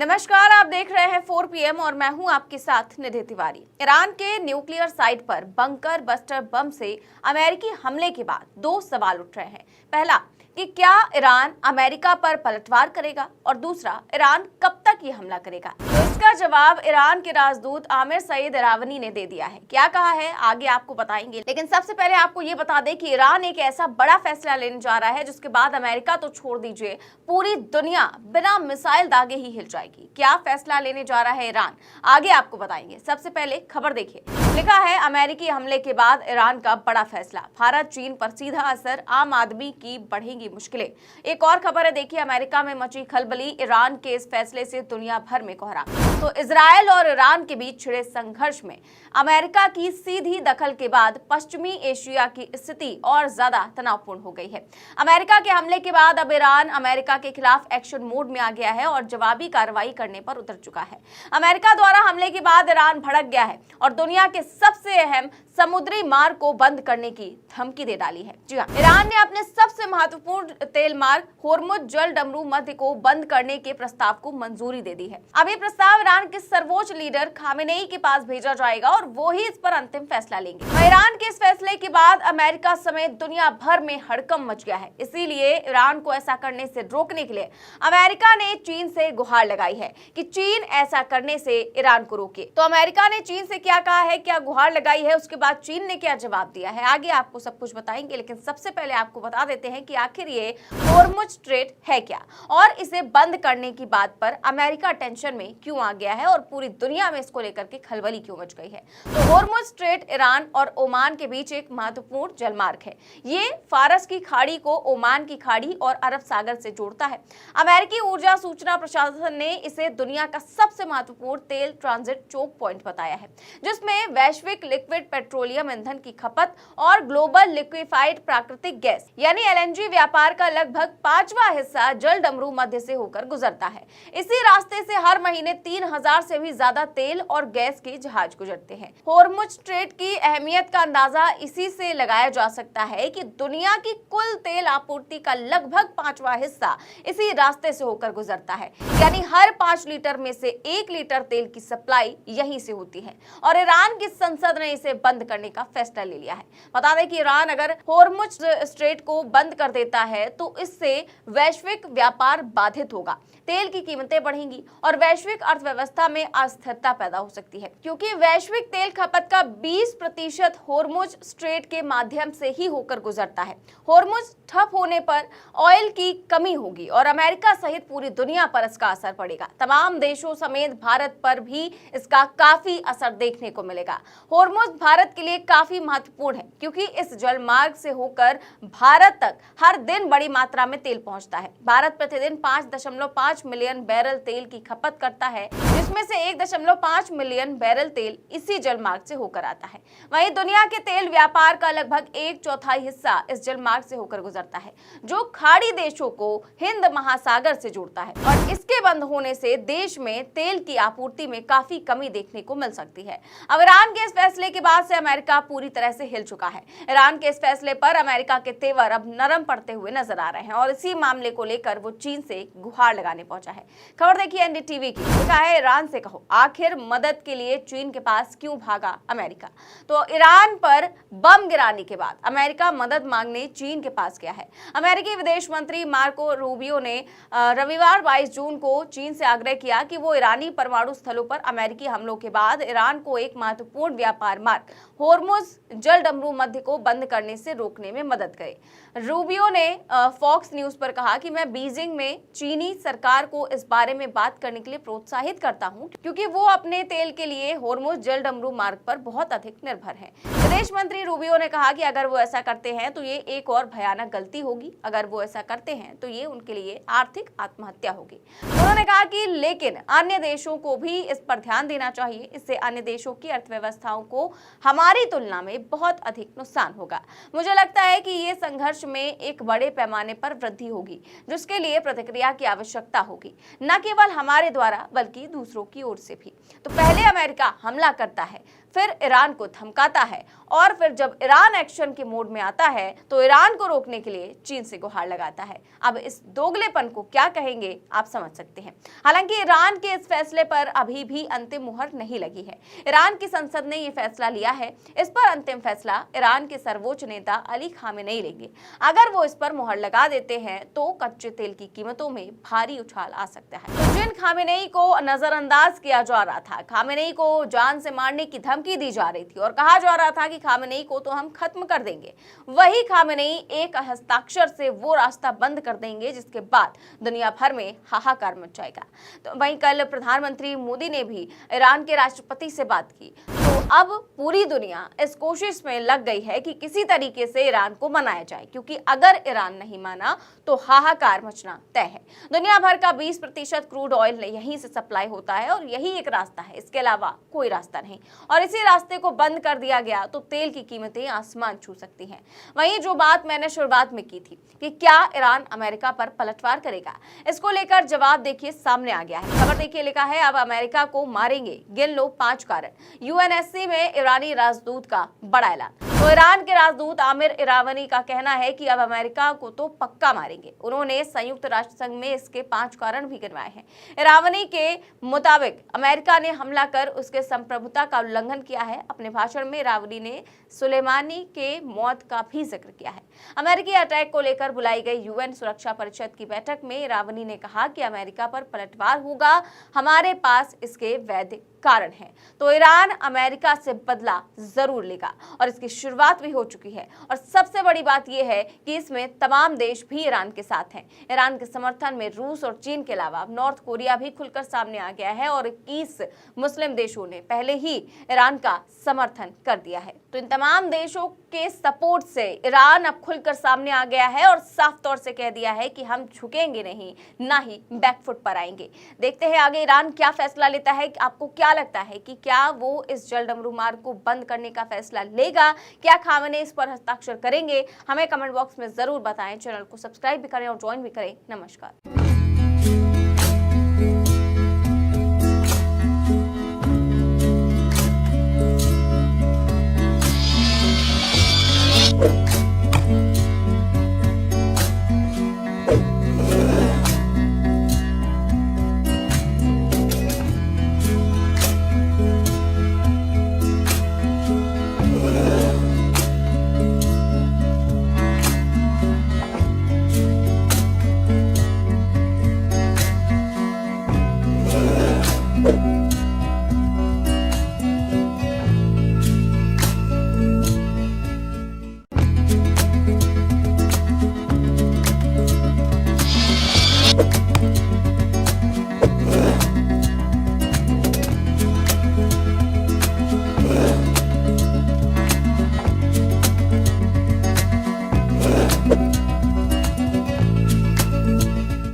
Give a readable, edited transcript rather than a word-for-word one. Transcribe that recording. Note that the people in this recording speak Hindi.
नमस्कार, आप देख रहे हैं 4 PM और मैं हूं आपके साथ निधि तिवारी। ईरान के न्यूक्लियर साइट पर बंकर बस्टर बम से अमेरिकी हमले के बाद दो सवाल उठ रहे हैं। पहला कि क्या ईरान अमेरिका पर पलटवार करेगा और दूसरा, ईरान कब तक ये हमला करेगा। तो इसका जवाब ईरान के राजदूत आमिर सईद इरावनी ने दे दिया है। क्या कहा है आगे आपको बताएंगे, लेकिन सबसे पहले आपको ये बता दें कि ईरान एक ऐसा बड़ा फैसला लेने जा रहा है जिसके बाद अमेरिका तो छोड़ दीजिए, पूरी दुनिया बिना मिसाइल दागे ही हिल जाएगी। क्या फैसला लेने जा रहा है ईरान, आगे आपको बताएंगे। सबसे पहले खबर देखिए, लिखा है अमेरिकी हमले के बाद ईरान का बड़ा फैसला, भारत चीन पर सीधा असर, आम आदमी की बढ़ेंगी मुश्किलें। एक और खबर है, देखिए अमेरिका में मची खलबली, ईरान के इस फैसले से दुनिया भर में कोहरा। तो इजराइल और ईरान के बीच छिड़े संघर्ष में अमेरिका की सीधी दखल के बाद पश्चिमी एशिया की स्थिति और ज्यादा तनावपूर्ण हो गई है। अमेरिका के हमले के बाद अब ईरान अमेरिका के खिलाफ एक्शन मोड में आ गया है और जवाबी कार्रवाई करने पर उतर चुका है। अमेरिका द्वारा हमले के बाद ईरान भड़क गया है और दुनिया के सबसे अहम समुद्री मार्ग को बंद करने की धमकी दे डाली है। जी हाँ, ईरान ने अपने सबसे महत्वपूर्ण तेल मार्ग होर्मुज जल डमरू मध्य को बंद करने के प्रस्ताव को मंजूरी दे दी है। अब ये प्रस्ताव ईरान के सर्वोच्च लीडर खामेनेई के पास भेजा जाएगा और वो ही इस पर अंतिम फैसला लेंगे। ईरान के इस फैसले के बाद अमेरिका समेत दुनिया भर में हड़कंप मच गया है। इसीलिए ईरान को ऐसा करने से रोकने के लिए अमेरिका ने चीन से गुहार लगाई है कि चीन ऐसा करने से ईरान को रोके। तो अमेरिका ने चीन से क्या कहा है, क्या गुहार लगाई है, उसके बाद चीन ने क्या जवाब दिया है, आगे आपको सब कुछ बताएंगे। लेकिन सबसे पहले आपको बता देते हैं कि आखिर ये होर्मुज स्ट्रेट है क्या और इसे बंद करने की बात पर अमेरिका टेंशन में क्यों आ गया है और पूरी दुनिया में इसको लेकर के खलबली क्यों मच गई है। तो होर्मुज स्ट्रेट ईरान और ओमान के बीच एक महत्वपूर्ण जलमार्ग है। ये फारस की खाड़ी को ओमान की खाड़ी और अरब सागर से जोड़ता है। अमेरिकी ऊर्जा सूचना प्रशासन ने इसे दुनिया का सबसे महत्वपूर्ण तेल ट्रांजिट चोक पॉइंट बताया है, जिसमें वैश्विक लिक्विड पेट्रोलियम ईंधन की खपत और ग्लोबल लिक्विफाइड प्राकृतिक गैस यानी LNG व्यापार का लगभग 5वां हिस्सा जल डमरू मध्य से होकर गुजरता है। इसी रास्ते से हर महीने 3000 से भी ज्यादा तेल और गैस के जहाज गुजरते हैं। होर्मुज स्ट्रेट की अहमियत का अंदाजा इसी से लगाया जा सकता है कि दुनिया की कुल तेल आपूर्ति का लगभग 5वां हिस्सा इसी रास्ते से होकर गुजरता है, यानी हर 5 लीटर में से 1 लीटर तेल की सप्लाई यहीं से होती है। और ईरान की संसद ने इसे बंद करने का फैसला ले लिया है। बता दें कि ईरान अगर होर्मुज स्ट्रेट को बंद कर देता है तो इससे वैश्विक व्यापार बाधित होगा, तेल की कीमतें बढ़ेंगी और वैश्विक अर्थव्यवस्था में अस्थिरता पैदा हो सकती है, क्योंकि वैश्विक तेल खपत का 20% होर्मुज स्ट्रेट के माध्यम से ही होकर गुजरता है। होर्मुज ठप होने पर ऑयल की कमी होगी और अमेरिका सहित पूरी दुनिया पर इसका असर पड़ेगा। तमाम देशों समेत भारत पर भी इसका काफी असर देखने को मिलेगा। होर्मुज भारत के लिए काफी महत्वपूर्ण है, क्योंकि इस जलमार्ग से होकर भारत तक हर दिन बड़ी मात्रा में तेल पहुंचता है। भारत प्रतिदिन 5.5 मिलियन बैरल तेल की खपत करता है, जिसमें से 1.5 मिलियन बैरल तेल इसी जलमार्ग से होकर आता है। वहीं दुनिया के तेल व्यापार का लगभग 1/4 हिस्सा इस जलमार्ग से होकर गुजरता है, जो खाड़ी देशों को हिंद महासागर से जोड़ता है। और इसके बंद होने से देश में तेल की आपूर्ति में काफी कमी देखने को मिल सकती है। अब ईरान के इस फैसले के बाद से अमेरिका पूरी तरह से हिल चुका है। ईरान के इस फैसले पर अमेरिका के तेवर अब नरम पड़ते हुए नजर आ रहे हैं और इसी मामले को लेकर वो चीन से गुहार लगाने पहुंचा है। खबर देखिए NDTV की, लिखा है ईरान से कहो, आखिर मदद के लिए चीन के पास क्यों भागा अमेरिका। तो ईरान पर बम गिराने के बाद अमेरिका मदद मांगने चीन के पास गया है। अमेरिकी विदेश मंत्री मार्को रूबियो ने रविवार 22 जून को चीन से आग्रह किया कि वो ईरानी परमाणु स्थलों पर अमेरिकी हमलों के बाद ईरान को एक महत्वपूर्ण व्यापार मार्ग होर्मुज जल डमरू मध्य को बंद करने से रोकने में मदद करे। रूबियो ने फॉक्स न्यूज पर कहा कि मैं बीजिंग में चीनी सरकार को इस बारे में बात करने के लिए प्रोत्साहित करता हूं, क्योंकि वो अपने तेल के लिए होर्मुज जल डमरू मार्ग पर बहुत अधिक निर्भर है। विदेश मंत्री रूबियो ने कहा कि अगर वो ऐसा करते हैं तो ये एक और भयानक गलती होगी। अगर वो ऐसा करते हैं तो ये उनके लिए आर्थिक आत्महत्या होगी। उन्होंने कहा कि लेकिन अन्य देशों को भी इस पर ध्यान देना चाहिए, इससे अन्य देशों की अर्थव्यवस्थाओं को हमारी तुलना में बहुत अधिक नुकसान होगा। मुझे लगता है कि ये संघर्ष में एक बड़े पैमाने पर वृद्धि होगी, जिसके लिए प्रतिक्रिया की आवश्यकता होगी, न केवल हमारे द्वारा बल्कि दूसरों की ओर से भी। तो पहले अमेरिका हमला करता है, फिर ईरान को धमकाता है और फिर जब ईरान एक्शन के मोड में आता है तो ईरान को रोकने के लिए चीन से गुहार लगाता है। अब इस दोगलेपन को क्या कहेंगे आप समझ सकते हैं। हालांकि ईरान के इस फैसले पर अभी भी अंतिम मुहर नहीं लगी है। ईरान की संसद ने यह फैसला लिया है। इस पर अंतिम फैसला ईरान के सर्वोच्च नेता अली खामेनेई लेंगे। अगर वो इस पर मुहर लगा देते हैं तो कच्चे तेल की कीमतों में भारी उछाल आ सकता है। तो जिन खामेनेई को नजरअंदाज किया जा रहा था, खामेनेई को जान से मारने की धमकी दी जा रही थी और कहा जा रहा था कि खामेनेई को तो हम खत्म कर देंगे, वही खामेनेई एक हस्ताक्षर से वो रास्ता बंद कर देंगे जिसके बाद दुनिया भर में हाहाकार मच जाएगा। तो वहीं कल प्रधानमंत्री मोदी ने भी ईरान के राष्ट्रपति से बात की। तो अब पूरी दुनिया इस कोशिश में लग गई है कि किसी तरीके से ईरान को मनाया जाए, क्योंकि अगर ईरान नहीं माना तो हाहाकार मचना तय है। दुनिया भर का 20% क्रूड ऑयल यहीं से सप्लाई होता है और यही एक रास्ता है, इसके अलावा कोई रास्ता नहीं। और इसी रास्ते को बंद कर दिया गया तो तेल की कीमतें आसमान छू सकती हैं। वहीं जो बात मैंने शुरुआत में की थी कि क्या ईरान अमेरिका पर पलटवार करेगा, इसको लेकर जवाब देखिए सामने आ गया है। खबर देखिए, लिखा है अब अमेरिका को मारेंगे, गिन लो 5 कारण। यूएनएससी में ईरानी राजदूत का बड़ा ऐलान। तो ईरान के राजदूत आमिर इरावनी का कहना है कि अब अमेरिका को तो पक्का मारेंगे। उन्होंने संयुक्त राष्ट्र संघ में इसके 5 कारण भी गिनवाए हैं। इरावनी के मुताबिक अमेरिका ने हमला कर उसके संप्रभुता का उल्लंघन किया है। अपने भाषण में इरावनी ने सुलेमानी के मौत का भी जिक्र किया है। अमेरिकी अटैक को लेकर बुलाई गई यूएन सुरक्षा परिषद की बैठक में इरावनी ने कहा कि अमेरिका पर पलटवार होगा, हमारे पास इसके वैध कारण है। तो ईरान अमेरिका से बदला जरूर लेगा और इसकी शुरुआत भी हो चुकी है। और सबसे बड़ी बात यह है कि इसमें तमाम देश भी ईरान के साथ हैं। ईरान के समर्थन में रूस और चीन के अलावा नॉर्थ कोरिया भी खुलकर सामने आ गया है और 21 मुस्लिम देशों ने पहले ही ईरान का समर्थन कर दिया है। तो इन तमाम देशों के सपोर्ट से ईरान अब खुलकर सामने आ गया है और साफ तौर से कह दिया है कि हम झुकेंगे नहीं, ना ही बैकफुट पर आएंगे। देखते हैं आगे ईरान क्या फैसला लेता है। आपको क्या लगता है कि क्या वो इस जलडमरू मार्ग को बंद करने का फैसला लेगा? क्या खामेनेई इस पर हस्ताक्षर करेंगे? हमें कमेंट बॉक्स में जरूर बताएं। चैनल को सब्सक्राइब भी करें और ज्वाइन भी करें। नमस्कार।